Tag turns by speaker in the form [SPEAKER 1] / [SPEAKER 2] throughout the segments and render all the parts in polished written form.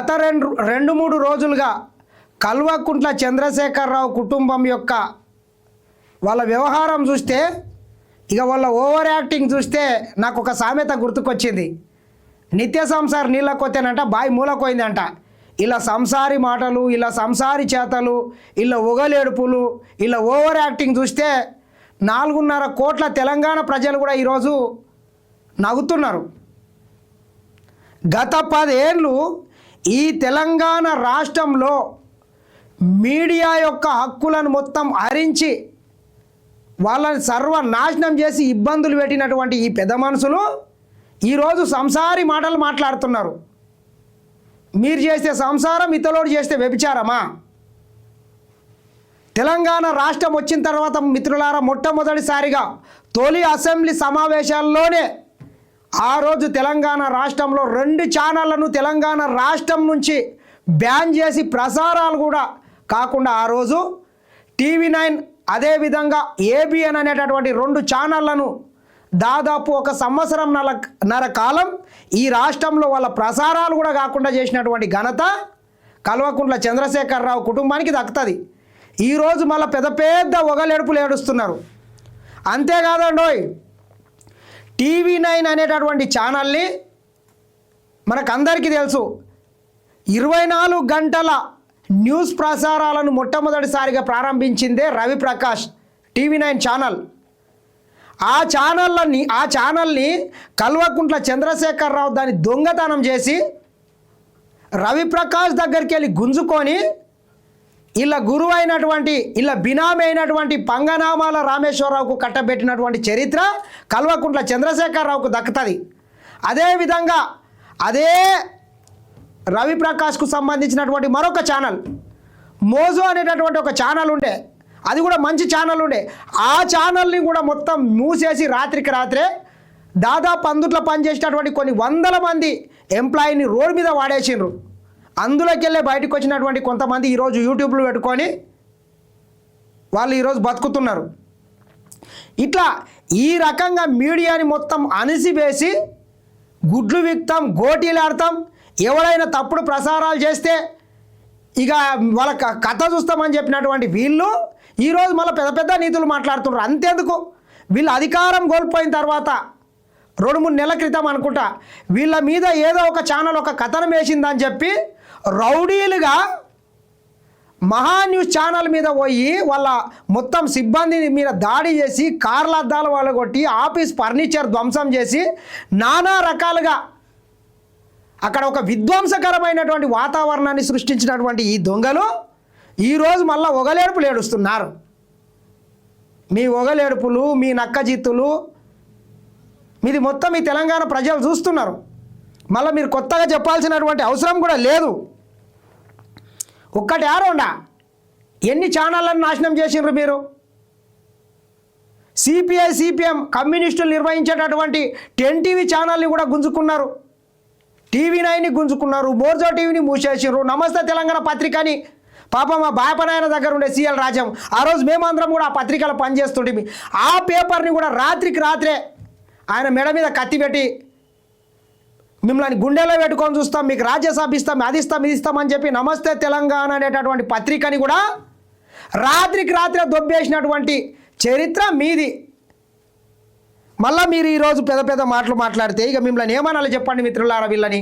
[SPEAKER 1] గత రెండు మూడు రోజులుగా కల్వకుంట్ల చంద్రశేఖరరావు కుటుంబం యొక్క వాళ్ళ వ్యవహారం చూస్తే, ఇక వాళ్ళ ఓవర్ యాక్టింగ్ చూస్తే నాకు ఒక సామెత గుర్తుకొచ్చింది. నిత్య సంసార నీళ్ళ కొత్తేనంట బాయి మూలకోయిందంట. ఇలా సంసారి మాటలు, ఇలా సంసారి చేతలు, ఇలా ఒగలేడుపులు, ఇలా ఓవర్ యాక్టింగ్ చూస్తే 4.5 కోట్ల తెలంగాణ ప్రజలు కూడా ఈరోజు నవ్వుతున్నారు. గత 10 ఏళ్ళు ఈ తెలంగాణ రాష్ట్రంలో మీడియా యొక్క హక్కులను మొత్తం హరించి వాళ్ళని సర్వనాశనం చేసి ఇబ్బందులు పెట్టినటువంటి ఈ పెద్ద మనుషులు ఈరోజు సంసారి మాటలు మాట్లాడుతున్నారు. మీరు చేస్తే సంసారం, ఇతరులు చేస్తే వ్యభిచారమా? తెలంగాణ రాష్ట్రం వచ్చిన తర్వాత మిత్రులారా, మొట్టమొదటిసారిగా తొలి అసెంబ్లీ సమావేశాల్లోనే ఆ రోజు తెలంగాణ రాష్ట్రంలో 2 ఛానళ్లను తెలంగాణ రాష్ట్రం నుంచి బ్యాన్ చేసి ప్రసారాలు కూడా కాకుండా ఆ రోజు TV9 అదేవిధంగా ABN అనేటటువంటి 2 ఛానళ్లను దాదాపు 1 సంవత్సరంన్నర కాలం ఈ రాష్ట్రంలో వాళ్ళ ప్రసారాలు కూడా కాకుండా చేసినటువంటి ఘనత కల్వకుంట్ల చంద్రశేఖరరావు కుటుంబానికి దక్కుతుంది. ఈరోజు మళ్ళీ పెద్ద ఒగలెడుపులు ఏడుస్తున్నారు. అంతేకాదండోయ్, TV9 అనేటటువంటి ఛానల్ని మనకందరికీ తెలుసు, 24 గంటల న్యూస్ ప్రసారాలను మొట్టమొదటిసారిగా ప్రారంభించిందే రవిప్రకాష్ TV9 ఛానల్. ఆ ఛానల్ని కల్వకుంట్ల చంద్రశేఖరరావు దాన్ని దొంగతనం చేసి రవిప్రకాష్ దగ్గరికి వెళ్ళి గుంజుకొని ఇలా గురువు అయినటువంటి ఇలా బినామీ అయినటువంటి పంగనామాల రామేశ్వరరావుకు కట్టబెట్టినటువంటి చరిత్ర కల్వకుంట్ల చంద్రశేఖరరావుకు దక్కుతుంది. అదేవిధంగా అదే రవిప్రకాష్కు సంబంధించినటువంటి మరొక ఛానల్ మోజో అనేటటువంటి ఒక ఛానల్ ఉండే, అది కూడా మంచి ఛానల్ ఉండే. ఆ ఛానల్ని కూడా మొత్తం మూసేసి రాత్రికి రాత్రే దాదాపు అందుట్లో పనిచేసేటటువంటి కొన్ని 100 మంది ఎంప్లాయీని రోడ్డు మీద వాడేసిండ్రు. అందులోకి వెళ్ళే బయటకు వచ్చినటువంటి కొంతమంది ఈరోజు యూట్యూబ్లో పెట్టుకొని వాళ్ళు ఈరోజు బతుకుతున్నారు. ఇట్లా ఈ రకంగా మీడియాని మొత్తం అణిసివేసి గుడ్లు విక్తాం, గోటీలాడతాం, ఎవరైనా తప్పుడు ప్రసారాలు చేస్తే ఇక వాళ్ళ కథ చూస్తామని చెప్పినటువంటి వీళ్ళు ఈరోజు మళ్ళీ పెద్ద నీతులు మాట్లాడుతున్నారు. అంతేందుకు, వీళ్ళు అధికారం కోల్పోయిన తర్వాత 2-3 నెలల క్రితం అనుకుంటా వీళ్ళ మీద ఏదో ఒక ఛానల్ ఒక కథనం వేసిందని చెప్పి రౌడీలుగా మహాన్యూస్ ఛానల్ మీద పోయి వాళ్ళ మొత్తం సిబ్బంది మీద దాడి చేసి కార్ల అద్దాలు వాళ్ళగొట్టి ఆఫీస్ ఫర్నిచర్ ధ్వంసం చేసి నానా రకాలుగా అక్కడ ఒక విధ్వంసకరమైనటువంటి వాతావరణాన్ని సృష్టించినటువంటి ఈ దొంగలు ఈరోజు మళ్ళీ ఒగలేడుపులు ఏడుస్తున్నారు. మీ ఒగలేడుపులు, మీ నక్కజిత్తులు, మీది మొత్తం ఈ తెలంగాణ ప్రజలు చూస్తున్నారు. మళ్ళీ మీరు కొత్తగా చెప్పాల్సినటువంటి అవసరం కూడా లేదు. ఒక్కటి ఆరోండా ఎన్ని ఛానళ్ళను నాశనం చేసిండ్రు మీరు. సిపిఐ సిపిఎం కమ్యూనిస్టులు నిర్వహించేటటువంటి 10 టీవీ ఛానల్ని కూడా గుంజుకున్నారు, TV9ని గుంజుకున్నారు, మోర్జో టీవీని మూసేసిండ్రు, నమస్తే తెలంగాణ పత్రికని పాపం మా బాపనాయన దగ్గర ఉండే CL రాజ్యం ఆ రోజు మేమందరం కూడా ఆ పత్రికలో పనిచేస్తుంటే ఆ పేపర్ని కూడా రాత్రికి రాత్రే ఆయన మెడ మీద కత్తి పెట్టి మిమ్మల్ని గుండెలో పెట్టుకొని చూస్తాం, మీకు రాజ్యసభ ఇస్తాం, అది ఇస్తాం, ఇది ఇస్తామని చెప్పి నమస్తే తెలంగాణ అనేటటువంటి పత్రికని కూడా రాత్రికి రాత్రే దొబ్బేసినటువంటి చరిత్ర మీది. మళ్ళీ మీరు ఈరోజు పెద్ద మాటలు మాట్లాడితే ఇక మిమ్మల్ని ఏమనాలి చెప్పండి మిత్రులారా. వీళ్ళని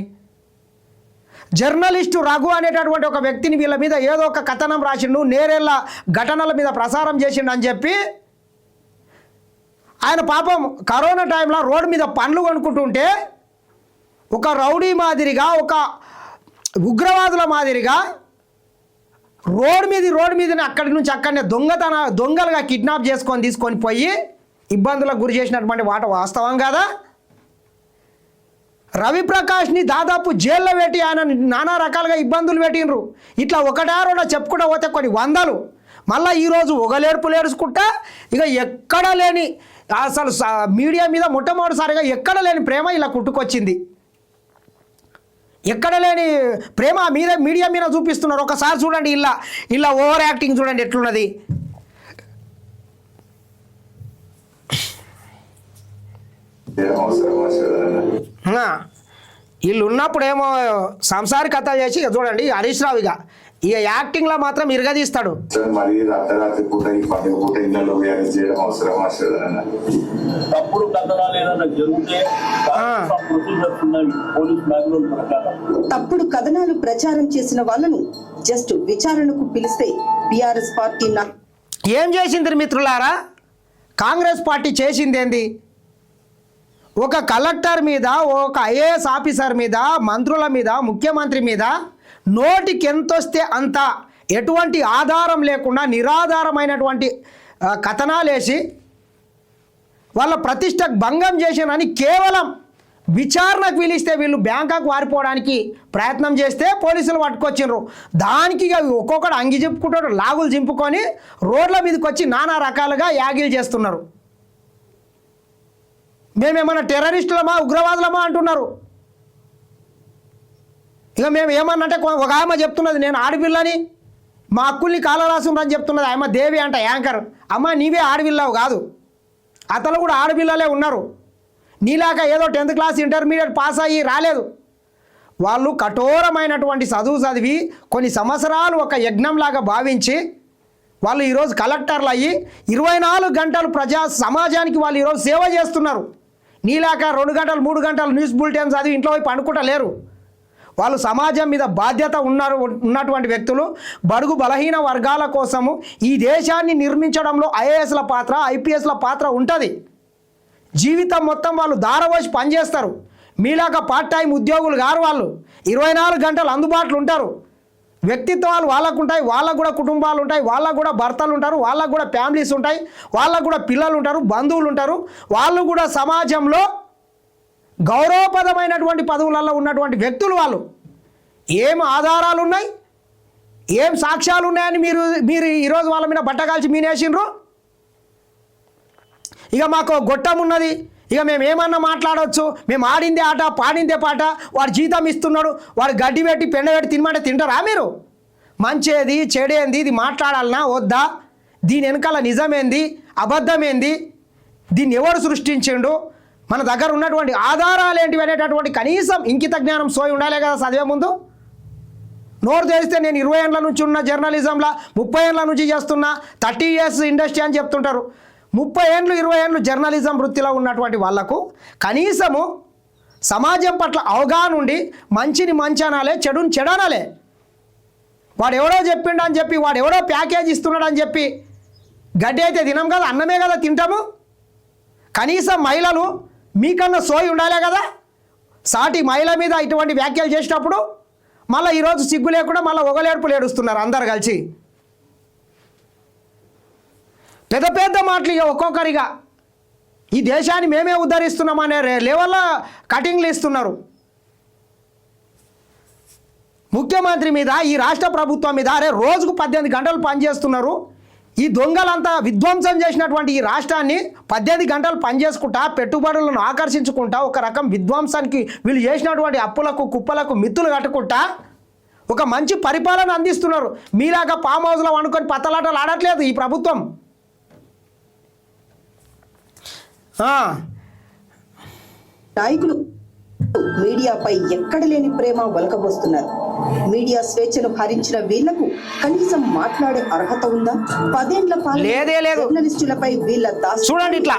[SPEAKER 1] జర్నలిస్టు రఘు అనేటటువంటి ఒక వ్యక్తిని వీళ్ళ మీద ఏదో ఒక కథనం రాసిండు, నేరేళ్ల ఘటనల మీద ప్రసారం చేసిండు అని చెప్పి ఆయన పాపం కరోనా టైంలో రోడ్డు మీద పండ్లు కొనుక్కుంటుంటే ఒక రౌడీ మాదిరిగా, ఒక ఉగ్రవాదుల మాదిరిగా రోడ్డు మీదనే అక్కడి నుంచి అక్కడనే దొంగలుగా కిడ్నాప్ తీసుకొని పోయి ఇబ్బందులకు గురి చేసినటువంటి మాట వాస్తవం కదా. రవిప్రకాష్ని దాదాపు జైల్లో పెట్టి ఆయన నానా రకాలుగా ఇబ్బందులు పెట్టినరు. ఇట్లా ఒకటారోడా చెప్పుకుంటూ పోతే కొన్ని 100. మళ్ళీ ఈరోజు ఒగలేడుపులు ఏడుచుకుంటా ఇక ఎక్కడ లేని అసలు మీడియా మీద మొట్టమొదటిసారిగా ఎక్కడ లేని ప్రేమ ఇలా కుట్టుకొచ్చింది. ఎక్కడ లేని ప్రేమ మీడియా మీద చూపిస్తున్నారు. ఒకసారి చూడండి, ఇలా ఓవర్ యాక్టింగ్ చూడండి ఎట్లున్నది. వీళ్ళు ఉన్నప్పుడేమో సంసారి కథ చేసి ఇక చూడండి హరీష్ రావు ఇక యాక్టింగ్లో మాత్రం ఇరగదీస్తాడు.
[SPEAKER 2] మరి అర్ధరాత్రి పూట ఈ పండుగ పూట ఇళ్లలో వ్యాయామం చేయడం అవసరమా శ్రద్ధ?
[SPEAKER 3] తప్పుడు కథనాలు ఏదైనా జరిగితే ప్రొసీజర్స్ ఉన్నాయి పోలీస్ మాన్యువల్ ప్రకారం.
[SPEAKER 4] తప్పుడు కథనాలు ప్రచారం చేసిన వాళ్ళను జస్ట్ విచారణకు పిలిస్తే బీఆర్ఎస్ పార్టీ
[SPEAKER 1] ఏం చేసింది మిత్రులారా? కాంగ్రెస్ పార్టీ చేసిందేంది? ఒక కలెక్టర్ మీద, ఒక ఐఏఎస్ ఆఫీసర్ మీద, మంత్రుల మీద, ముఖ్యమంత్రి మీద నోటికి ఎంతొస్తే అంత ఎటువంటి ఆధారం లేకుండా నిరాధారమైనటువంటి కథనాలు వేసి వాళ్ళ ప్రతిష్టకు భంగం చేసినని కేవలం విచారణకు పిలిస్తే వీళ్ళు బ్యాంకాకు వారిపోవడానికి ప్రయత్నం చేస్తే పోలీసులు పట్టుకొచ్చిండ్రు. దానికి ఒక్కొక్కడు అంగి చింపుకుంటాడు, లాగులు చింపుకొని రోడ్ల మీదకి వచ్చి నానా రకాలుగా యాగిలు చేస్తున్నారు. మేమేమన్నా టెర్రరిస్టులమా, ఉగ్రవాదులమా అంటున్నారు. ఇక మేము ఏమన్నంటే ఒక ఆమె చెప్తున్నది నేను ఆడపిల్లని, మా అక్కుల్ని కాలరాసుండ్రని చెప్తున్నది. ఆమె దేవి అంట యాంకర్. అమ్మ నీవే ఆడపిల్లవు కాదు, అతను కూడా ఆడపిల్లలే ఉన్నారు. నీలాగా ఏదో 10th క్లాస్ ఇంటర్మీడియట్ పాస్ అయ్యి రాలేదు. వాళ్ళు కఠోరమైనటువంటి చదువు చదివి కొన్ని సంవత్సరాలు ఒక యజ్ఞంలాగా భావించి వాళ్ళు ఈరోజు కలెక్టర్లు అయ్యి 24 గంటలు సమాజానికి వాళ్ళు ఈరోజు సేవ చేస్తున్నారు. నీలాగా 2 గంటలు 3 గంటలు న్యూస్ బులెటిన్ చదివి ఇంట్లో పోయి పండుకుంటలేరు. వాళ్ళు సమాజం మీద బాధ్యత ఉన్నటువంటి వ్యక్తులు. బడుగు బలహీన వర్గాల కోసము ఈ దేశాన్ని నిర్మించడంలో ఐఏఎస్ల పాత్ర, ఐపీఎస్ల పాత్ర ఉంటుంది. జీవితం మొత్తం వాళ్ళు దారవోసి పనిచేస్తారు. మీలాగా పార్ట్ టైం ఉద్యోగులు గారు. వాళ్ళు 24 గంటలు అందుబాటులో ఉంటారు. వ్యక్తిత్వాలు వాళ్ళకు ఉంటాయి, వాళ్ళకు కూడా కుటుంబాలు ఉంటాయి, వాళ్ళకు కూడా భర్తలు ఉంటారు, వాళ్ళకు కూడా ఫ్యామిలీస్ ఉంటాయి, వాళ్ళకు కూడా పిల్లలు ఉంటారు, బంధువులు ఉంటారు. వాళ్ళు కూడా సమాజంలో గౌరవప్రదమైనటువంటి పదవులలో ఉన్నటువంటి వ్యక్తులు. వాళ్ళు ఏం ఆధారాలు ఉన్నాయి, ఏం సాక్ష్యాలు ఉన్నాయని మీరు ఈరోజు వాళ్ళ మీద బట్టగాల్చి మీనేసిండ్రు. ఇక మాకు గొట్టం ఉన్నది, ఇక మేము ఏమన్నా మాట్లాడవచ్చు, మేము ఆడిందే ఆట పాడిందే పాట, వాడు జీతం ఇస్తున్నాడు, వాడు గడ్డి పెట్టి పెండ పెట్టి తినమంటే తింటారా మీరు? మంచేది చెడేంది ఇది మాట్లాడాలనా వద్దా? దీని వెనకాల నిజమేంది అబద్ధమేంది, దీన్ని ఎవరు సృష్టించిండు, మన దగ్గర ఉన్నటువంటి ఆధారాలు ఏంటివి అనేటటువంటి కనీసం ఇంకిత జ్ఞానం సోయి ఉండాలే కదా చదివే ముందు. నోరు తెరిస్తే నేను 20 ఏళ్ళ నుంచి ఉన్న జర్నలిజంలో 30 ఏళ్ళ నుంచి చేస్తున్నా, 30 years ఇండస్ట్రీ అని చెప్తుంటారు. 30 ఏళ్ళు 20 ఏళ్ళు జర్నలిజం వృత్తిలో ఉన్నటువంటి వాళ్లకు కనీసము సమాజం పట్ల అవగాహన ఉండి మంచిని మంచనాలే, చెడుని చెడనాలే. వాడు ఎవడో చెప్పిండు అని చెప్పి, వాడు ఎవడో ప్యాకేజ్ ఇస్తున్నాడు అని చెప్పి గడ్డి అయితే తినం కదా, అన్నమే కదా తింటాము. కనీసం మహిళలు మీకన్నా సోయి ఉండాలే కదా. సాటి మహిళ మీద ఇటువంటి వ్యాఖ్యలు చేసేటప్పుడు మళ్ళీ ఈరోజు సిగ్గు లేకుండా మళ్ళీ ఒగలేడుపులు ఏడుస్తున్నారు అందరు కలిసి. పెద్ద పెద్ద మాటలు ఇక ఒక్కొక్కరిగా ఈ దేశాన్ని మేమే ఉద్ధరిస్తున్నామనే లెవెల్లో కటింగ్లు ఇస్తున్నారు. ముఖ్యమంత్రి మీద, ఈ రాష్ట్ర ప్రభుత్వం మీద అరే రోజుకు 18 గంటలు పనిచేస్తున్నారు. ఈ దొంగలంతా విధ్వంసం చేసినటువంటి ఈ రాష్ట్రాన్ని 18 గంటలు పనిచేసుకుంటా, పెట్టుబడులను ఆకర్షించుకుంటా, ఒక రకం విధ్వంసానికి వీళ్ళు చేసినటువంటి అప్పులకు కుప్పలకు మిత్తులు కట్టుకుంటా ఒక మంచి పరిపాలన అందిస్తున్నారు. మీలాగా ఫామ్ హౌస్లో అనుకొని పత్తలాటలు ఆడట్లేదు ఈ ప్రభుత్వం.
[SPEAKER 4] నాయకులు మీడియాపై ఎక్కడ లేని ప్రేమ ఒలకబోస్తున్నారు. మీడియా స్వేచ్ఛను హరించిన వీళ్లకు కనీసం మాట్లాడే అర్హత ఉందా? 10 ఏళ్ల పాలన జర్నలిస్టులపై వీళ్ళ
[SPEAKER 1] చూడండి ఇట్లా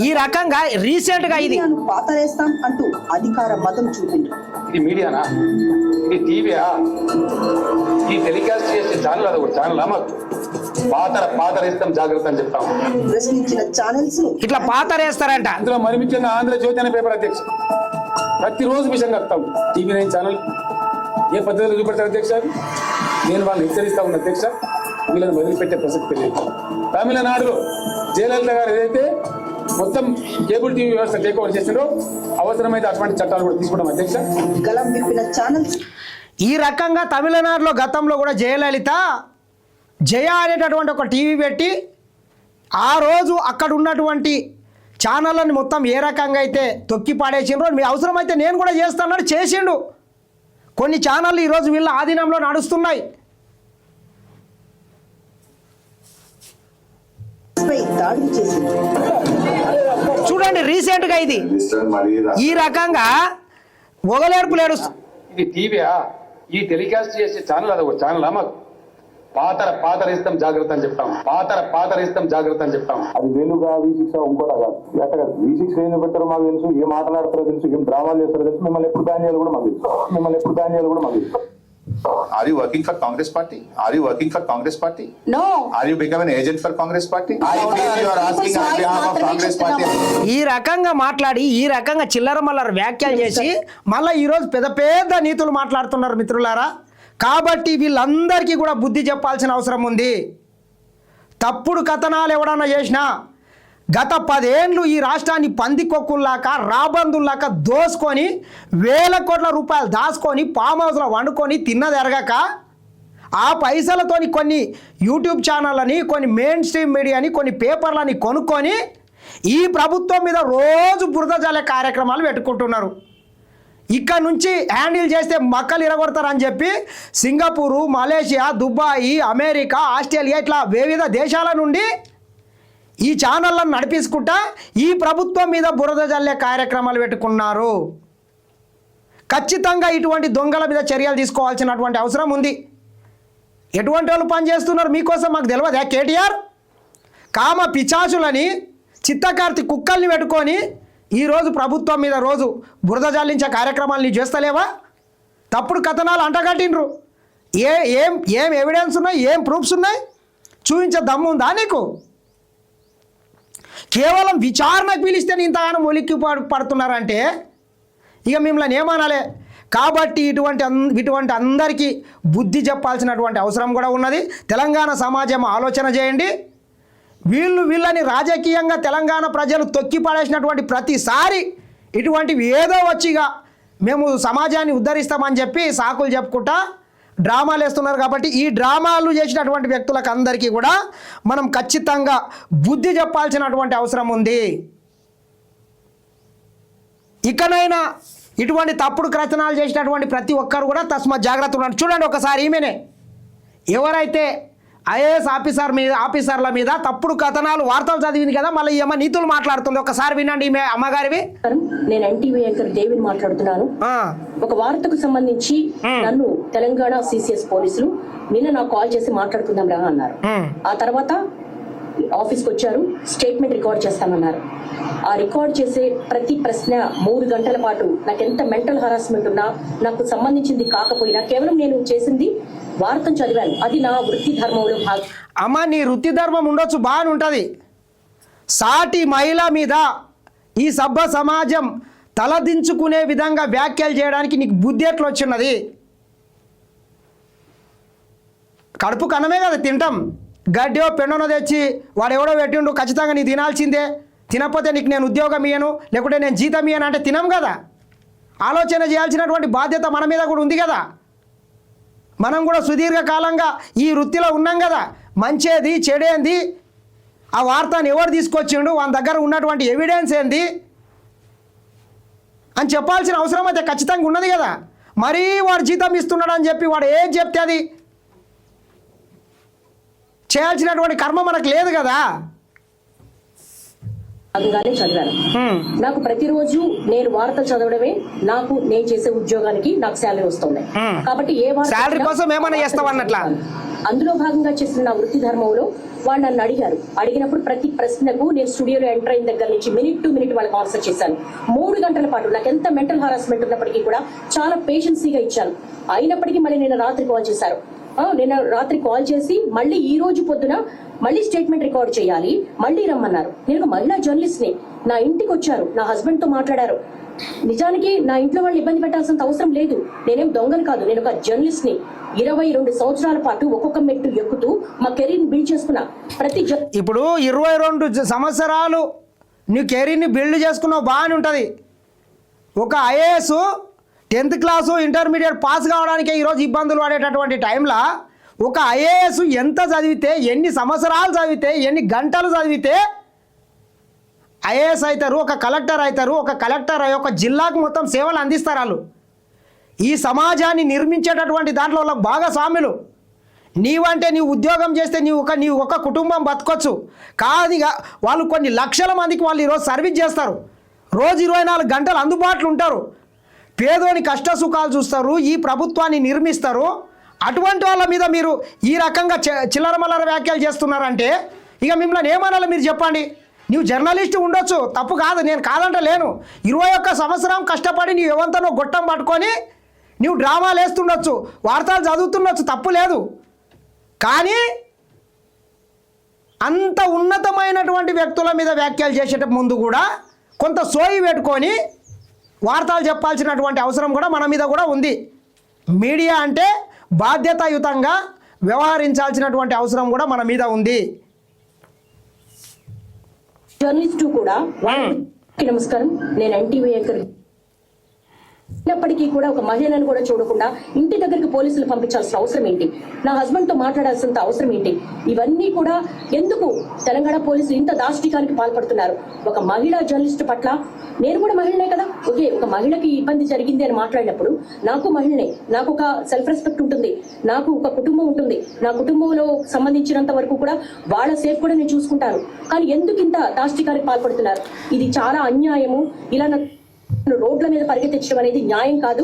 [SPEAKER 1] ఈ రకంగా రీసెంట్ గా ఇది
[SPEAKER 4] పాతరేస్తాం అంటూ అధికార మతం చూపిండు.
[SPEAKER 5] ఇది మీడియానా? ఇది టీవీయా? ఈ టెలికాస్ట్ చేసే ఛానల్ అది ఒక ఛానల్ మాకు పాతరేస్తాం జాగ్రత్త అని చెప్తాం.
[SPEAKER 4] ప్రశ్నించిన ఛానల్స్
[SPEAKER 1] ఇట్లా పాతరేస్తారంట.
[SPEAKER 5] అందులో మరి ముఖ్యంగా ఆంధ్రజ్యోతి అనే పేపర్ అధ్యక్ష ప్రతిరోజు విషయం కడతాం. టీవీ 9 ఛానల్ ఏ పద్ధతిలో చూపెడతారు అధ్యక్ష? నేను వాళ్ళని హెచ్చరిస్తా ఉన్న అధ్యక్ష, వీళ్ళని వదిలిపెట్టే ప్రసక్తి లేదు. తమిళనాడులో జయలలిత గారు ఏదైతే మొత్తం కేబుల్ టీవీ వ్యవస్థ టేక్ ఓవర్ చేసిండ్రో అవసరమైతే అటువంటి చట్టాలు కూడా తీసుకోవడం అధ్యక్ష.
[SPEAKER 4] గలం విప్పిన ఛానల్స్
[SPEAKER 1] ఈ రకంగా తమిళనాడులో గతంలో కూడా జయలలిత జయ అనేటటువంటి ఒక టీవీ పెట్టి ఆ రోజు అక్కడ ఉన్నటువంటి ఛానళ్ళని మొత్తం ఏ రకంగా అయితే తొక్కి పాడేసిండ్రో, మీ అవసరమైతే నేను కూడా చేస్తానని చేసిండు. కొన్ని ఛానళ్ళు ఈరోజు వీళ్ళ ఆధీనంలో నడుస్తున్నాయి. చూడండి రీసెంట్గా ఇది ఈ రకంగా ఒగలేడుపులు ఏడుస్తూ
[SPEAKER 5] ఇది టీవీయా? ఈ టెలికాస్ట్ చేసే ఛానల్ అది ఒక ఛానల్ మాకు పాతరిస్తాం జాగ్రత్త అని చెప్తాం. పాతరిస్తాం జాగ్రత్త అని చెప్తాం.
[SPEAKER 2] అది వెలుగా V6 ఇంకోటా కాదు. అక్కడ V6 ఏం పెట్టారో మాకు తెలుసు, ఏం మాట్లాడతారో తెలుసు, ఏం డ్రామాలు చేస్తారో తెలుసు. మిమ్మల్ని ఎప్పుడు బ్యాన్ చేయాలి కూడా మాకు తెలుసు. Are you working for Congress party?
[SPEAKER 4] No.
[SPEAKER 2] Are you become an agent for Congress party? I think you are asking on behalf of Congress party.
[SPEAKER 1] ఈ రకంగా మాట్లాడి ఈ రకంగా చిల్లర మల్లర వ్యాఖ్యలు చేసి మళ్ళీ ఈరోజు పెద్ద నీతులు మాట్లాడుతున్నారు మిత్రులారా. కాబట్టి వీళ్ళందరికీ కూడా బుద్ధి చెప్పాల్సిన అవసరం ఉంది. తప్పుడు కథనాలు ఎవడన్నా చేసినా గత 10 ఏళ్ళు ఈ రాష్ట్రాన్ని పందికొక్కుల్లాక రాబందుల్లాక దోసుకొని వేల కోట్ల రూపాయలు దాచుకొని ఫామ్ హౌస్లో వండుకొని తిన్నది ఎరగక ఆ పైసలతోని కొన్ని యూట్యూబ్ ఛానళ్ళని, కొన్ని మెయిన్ స్ట్రీమ్ మీడియాని, కొన్ని పేపర్లని కొనుక్కొని ఈ ప్రభుత్వం మీద రోజు బురద జల్లే కార్యక్రమాలు పెట్టుకుంటున్నారు. ఇక్కడ నుంచి హ్యాండిల్ చేస్తే మక్కలు ఇరగొడతారని చెప్పి Singapore, Malaysia, Dubai, America, Australia ఇట్లా వివిధ దేశాల నుండి ఈ ఛానళ్ళను నడిపించుకుంటా ఈ ప్రభుత్వం మీద బురద జల్లే కార్యక్రమాలు పెట్టుకున్నారు. ఖచ్చితంగా ఇటువంటి దొంగల మీద చర్యలు తీసుకోవాల్సినటువంటి అవసరం ఉంది. ఎటువంటి వాళ్ళు పనిచేస్తున్నారు మీకోసం మాకు తెలియదా? కేటీఆర్ కామ పిచాచులని చిత్తకార్తి కుక్కల్ని పెట్టుకొని ఈరోజు ప్రభుత్వం మీద రోజు బురద జల్లించే కార్యక్రమాలు నీ చేస్తలేవా? తప్పుడు కథనాలు అంటగట్టిండ్రు. ఏం ఎవిడెన్స్ ఉన్నాయి, ఏం ప్రూఫ్స్ ఉన్నాయి? చూపించే దమ్ము ఉందా నీకు? కేవలం విచారణకు పిలిస్తే ఇంతగానో మొలిక్కి పడుతున్నారంటే ఇక మిమ్మల్ని ఏమనాలే. కాబట్టి ఇటువంటి అందరికీ బుద్ధి చెప్పాల్సినటువంటి అవసరం కూడా ఉన్నది. తెలంగాణ సమాజం ఆలోచన చేయండి. వీళ్ళని రాజకీయంగా తెలంగాణ ప్రజలు తొక్కి పడేసినటువంటి ప్రతిసారి ఇటువంటివి ఏదో వచ్చిగా మేము సమాజాన్ని ఉద్ధరిస్తామని చెప్పి సాకులు చెప్పుకుంటా డ్రామాలు వేస్తున్నారు. కాబట్టి ఈ డ్రామాలు చేసినటువంటి వ్యక్తులకు అందరికీ కూడా మనం ఖచ్చితంగా బుద్ధి చెప్పాల్సినటువంటి అవసరం ఉంది. ఇకనైనా ఇటువంటి తప్పుడు కథనాలు చేసినటువంటి ప్రతి ఒక్కరు కూడా తస్మాత్ జాగ్రత్త ఉన్నారు. చూడండి ఒకసారి ఈమెనే ఎవరైతే ఐఏఎస్ ఆఫీసర్ల మీద తప్పుడు కథనాలు వార్తలు చదివింది కదా, మళ్ళీ ఏమో నీతులు మాట్లాడుతుంది. ఒకసారి వినండి ఈమె అమ్మగారివి.
[SPEAKER 6] నేను ఎన్టీవీ యాంకర్ డేవిడ్ మాట్లాడుతున్నాను. ఒక వార్తకు సంబంధించి నన్ను తెలంగాణ సిసిఎస్ పోలీసులు నిన్న నాకు కాల్ చేసి మాట్లాడుకుందాం రా అన్నారు. ఆ తర్వాత ఆఫీస్కి వచ్చారు, స్టేట్మెంట్ రికార్డ్ చేస్తామన్నారు. ఆ రికార్డ్ చేసే ప్రతి ప్రశ్న 3 గంటల పాటు నాకు ఎంత మెంటల్ హరాస్మెంట్ ఉన్నా, నాకు సంబంధించింది కాకపోయినా కేవలం నేను చేసింది వార్తను చదివాను. అది నా వృత్తి ధర్మంలో భాగం.
[SPEAKER 1] అమ్మ నీ వృత్తి ధర్మం ఉండొచ్చు, బాగానే ఉంటుంది. సాటి మహిళ మీద ఈ సభ్య సమాజం తలదించుకునే విధంగా వ్యాఖ్యలు చేయడానికి నీకు బుద్ధి ఎట్లా వచ్చినది? కడుపు కన్నమే కదా తింటాం. గడ్డో పెన్నో తెచ్చి వాడు ఎవడో పెట్టిండు ఖచ్చితంగా నీ తినాల్సిందే, తినకపోతే నీకు నేను ఉద్యోగం ఇయ్యను లేకుంటే నేను జీతం ఇయ్యను అంటే తినం కదా. ఆలోచన చేయాల్సినటువంటి బాధ్యత మన మీద కూడా ఉంది కదా. మనం కూడా సుదీర్ఘకాలంగా ఈ వృత్తిలో ఉన్నాం కదా. మంచేది చెడేంది, ఆ వార్తను ఎవరు తీసుకొచ్చిండు, వాళ్ళ దగ్గర ఉన్నటువంటి ఎవిడెన్స్ ఏంది అని చెప్పాల్సిన అవసరం అయితే ఖచ్చితంగా ఉన్నది కదా. మరీ వాడు జీతం ఇస్తున్నాడు అని చెప్పి వాడు ఏం చెప్తే అది చేయాల్సినటువంటి కర్మ మనకు లేదు కదా.
[SPEAKER 6] అందుగానే చదివాను. నాకు ప్రతిరోజు నేను వార్తలు చదవడమే నాకు నేను చేసే ఉద్యోగానికి నాకు శాలరీ వస్తుంది. కాబట్టి ఏ
[SPEAKER 1] శాలరీ కోసం ఏమైనా చేస్తావన్నట్లా.
[SPEAKER 6] అందులో భాగంగా చేసిన నా వృత్తి ధర్మంలో వాళ్ళు నన్ను అడిగినప్పుడు ప్రతి ప్రశ్నకు నేను స్టూడియోలో ఎంటర్ అయిన దగ్గర నుంచి మినిట్ టు మినిట్ వాళ్ళకి ఆన్సర్ చేశాను. 3 గంటల పాటు నాకు ఎంత మెంటల్ హారాస్మెంట్ ఉన్నప్పటికీ కూడా చాలా పేషెన్సీగా ఇచ్చాను. అయినప్పటికీ మళ్ళీ నేను రాత్రి కాల్ చేశారు. నేను రాత్రి కాల్ చేసి మళ్ళీ ఈ రోజు పొద్దున మళ్ళీ స్టేట్మెంట్ రికార్డ్ చేయాలి, మళ్ళీ రమ్మన్నారు. నేను ఒక మహిళా జర్నలిస్ట్ని. నా ఇంటికి వచ్చారు, నా హస్బెండ్ తో మాట్లాడారు. నిజానికి నా ఇంట్లో వాళ్ళు ఇబ్బంది పెట్టాల్సినంత అవసరం లేదు. నేనేం దొంగను కాదు, నేను ఒక జర్నలిస్ట్ని. 22 సంవత్సరాల పాటు ఒక్కొక్క మెట్టు ఎక్కుతూ మా కెరీర్ బిల్డ్ చేసుకున్నా.
[SPEAKER 1] ఇప్పుడు 22 సంవత్సరాలు నీ కెరీర్ని బిల్డ్ చేసుకున్నావు, బాగానే ఉంటుంది. ఒక IAS 10th class intermediate pass కావడానికే ఈరోజు ఇబ్బందులు పడేటటువంటి టైంలో ఒక ఐఏఎస్ ఎంత చదివితే, ఎన్ని సంవత్సరాలు చదివితే, ఎన్ని గంటలు చదివితే ఐఏఎస్ అవుతారు, ఒక కలెక్టర్ అవుతారు. ఒక కలెక్టర్ అయ్యి ఒక జిల్లాకు మొత్తం సేవలు అందిస్తారు వాళ్ళు. ఈ సమాజాన్ని నిర్మించేటటువంటి దాంట్లో వాళ్ళకి భాగస్వాములు. నీవంటే నీవు ఉద్యోగం చేస్తే నీవు ఒక కుటుంబం బతకొచ్చు కాదు. వాళ్ళు కొన్ని లక్షల మందికి వాళ్ళు ఈరోజు సర్వీస్ చేస్తారు. రోజు 24 గంటలు అందుబాటులో ఉంటారు. పేదోని కష్ట సుఖాలు చూస్తారు, ఈ ప్రభుత్వాన్ని నిర్మిస్తారు. అటువంటి వాళ్ళ మీద మీరు ఈ రకంగా చిల్లర మల్లర వ్యాఖ్యలు చేస్తున్నారంటే ఇక మిమ్మల్ని ఏమనాలో మీరు చెప్పండి. నువ్వు జర్నలిస్ట్ ఉండొచ్చు, తప్పు కాదు, నేను కాదంటే లేను. 21 సంవత్సరం కష్టపడి నీవు ఎవంతనో గొట్టం పట్టుకొని నువ్వు డ్రామాలు వేస్తుండొచ్చు, వార్తలు చదువుతుండొచ్చు, తప్పు లేదు. కానీ అంత ఉన్నతమైనటువంటి వ్యక్తుల మీద వ్యాఖ్యలు చేసేట ముందు కూడా కొంత సోయి పెట్టుకొని వార్తలు చెప్పాల్సినటువంటి అవసరం కూడా మన మీద కూడా ఉంది. మీడియా అంటే బాధ్యతాయుతంగా వ్యవహరించాల్సినటువంటి అవసరం కూడా మన మీద ఉంది.
[SPEAKER 6] జర్నలిస్టు కూడా నమస్కారం, నేను ఎన్టీవీ యాంకర్ అయినప్పటికీ కూడా ఒక మహిళను కూడా చూడకుండా ఇంటి దగ్గరికి పోలీసులు పంపించాల్సిన అవసరం ఏంటి? నా హస్బెండ్ తో మాట్లాడాల్సినంత అవసరం ఏంటి? ఇవన్నీ కూడా ఎందుకు తెలంగాణ పోలీసులు ఇంత దాష్టికానికి పాల్పడుతున్నారు? ఒక మహిళా జర్నలిస్ట్ పట్ల నేను కూడా మహిళనే కదా, ఓకే, ఒక మహిళకి ఇబ్బంది జరిగింది అని మాట్లాడినప్పుడు నాకు మహిళనే, నాకు ఒక సెల్ఫ్ రెస్పెక్ట్ ఉంటుంది, నాకు ఒక కుటుంబం ఉంటుంది, నా కుటుంబంలో సంబంధించినంత వరకు కూడా వాళ్ళ సేఫ్ కూడా నేను చూసుకుంటాను. కానీ ఎందుకు ఇంత దాష్టికానికి పాల్పడుతున్నారు? ఇది చాలా అన్యాయము. ఇలా రోడ్ల మీద పరిగెత్తించడం అనేది న్యాయం కాదు.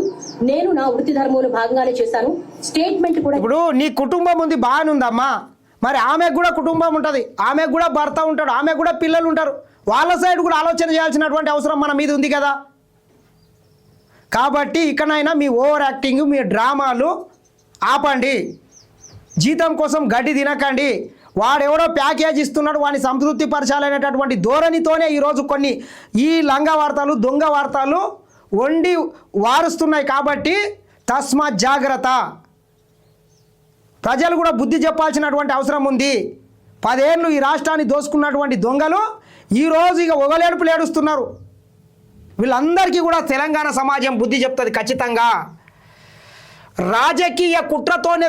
[SPEAKER 6] నేను నా వృత్తి ధర్మంలో భాగంగానే చేశాను. స్టేట్మెంట్ కూడా
[SPEAKER 1] ఇప్పుడు నీ కుటుంబం ఉంది, బాగానుందమ్మా, మరి ఆమెకు కూడా కుటుంబం ఉంటుంది, ఆమెకు కూడా భర్త ఉంటాడు, ఆమెకు కూడా పిల్లలు ఉంటారు. వాళ్ళ సైడ్ కూడా ఆలోచన చేయాల్సినటువంటి అవసరం మన మీద ఉంది కదా. కాబట్టి ఇకనైనా మీ ఓవర్ యాక్టింగ్, మీ డ్రామాలు ఆపండి. జీతం కోసం గడ్డి తినకండి. వాడెవడో ప్యాకేజ్ ఇస్తున్నాడు, వాడిని సంతృప్తి పరచాలనేటటువంటి ధోరణితోనే ఈరోజు కొన్ని ఈ లంగ వార్తలు, దొంగ వార్తలు వండి వారుస్తున్నాయి. కాబట్టి తస్మాత్ జాగ్రత్త. ప్రజలు కూడా బుద్ధి చెప్పాల్సినటువంటి అవసరం ఉంది. 10 ఏళ్ళు ఈ రాష్ట్రాన్ని దోసుకున్నటువంటి దొంగలు ఈరోజు ఇక ఒగలేడుపులు ఏడుస్తున్నారు. వీళ్ళందరికీ కూడా తెలంగాణ సమాజం బుద్ధి చెప్తుంది ఖచ్చితంగా. రాజకీయ కుట్రతోనే